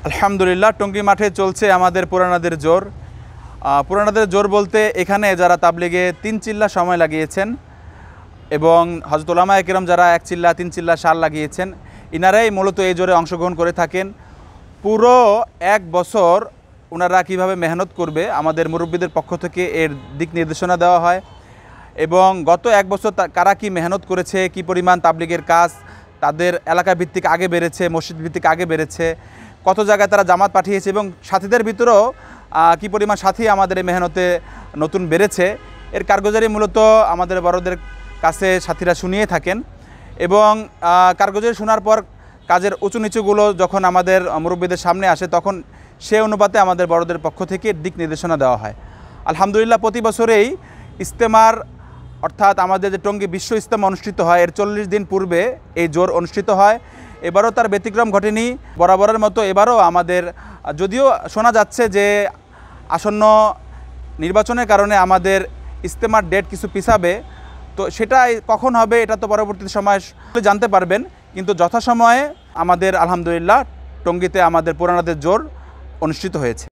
আলহামদুলিল্লাহ, টঙ্গী মাঠে চলছে আমাদের পুরানাদের জোর। পুরানাদের জোর বলতে এখানে যারা তাবলিগে 3 চিল্লা সময় লাগিয়েছেন এবং হযরত উলামায়ে কেরাম যারা 1 চিল্লা 3 চিল্লা সাল লাগিয়েছেন, ইনারাই মূলত এই জোরে অংশগ্রহণ করে থাকেন। পুরো 1 বছর ওনারা কীভাবে মেহনত করবে আমাদের মুরব্বীদের পক্ষ থেকে এর দিক নির্দেশনা দেওয়া হয় এবং গত 1 বছর কারা কী মেহনত করেছে, কী পরিমাণ তাবলিগের কাজ তাদের এলাকা ভিত্তিক আগে বেড়েছে, মসজিদ ভিত্তিক আগে বেড়েছে, কত জায়গায় তারা জামাত পাঠিয়েছে এবং সাথীদের ভিতরেও কী পরিমাণ সাথী আমাদের এই মেহনতে নতুন বেড়েছে, এর কারগুজারি মূলত আমাদের বড়দের কাছে সাথীরা শুনিয়ে থাকেন এবং কারগুজারি শোনার পর কাজের উঁচু নিচুগুলো যখন আমাদের মুরব্বীদের সামনে আসে তখন সে অনুপাতে আমাদের বড়দের পক্ষ থেকে দিক নির্দেশনা দেওয়া হয়। আলহামদুলিল্লাহ, প্রতি বছরেই ইজতেমার অর্থাৎ আমাদের যে টঙ্গী বিশ্ব ইজতেমা অনুষ্ঠিত হয় এর 40 দিন পূর্বে এই জোর অনুষ্ঠিত হয়। এবারও তার ব্যতিক্রম ঘটেনি, বরাবরের মতো এবারও আমাদের, যদিও শোনা যাচ্ছে যে আসন্ন নির্বাচনের কারণে আমাদের ইজতেমার ডেট কিছু পিছাবে, তো সেটা কখন হবে এটা তো পরবর্তী সময় জানতে পারবেন, কিন্তু যথাসময়ে আমাদের আলহামদুলিল্লাহ টঙ্গীতে আমাদের পুরানাদের জোর অনুষ্ঠিত হয়েছে।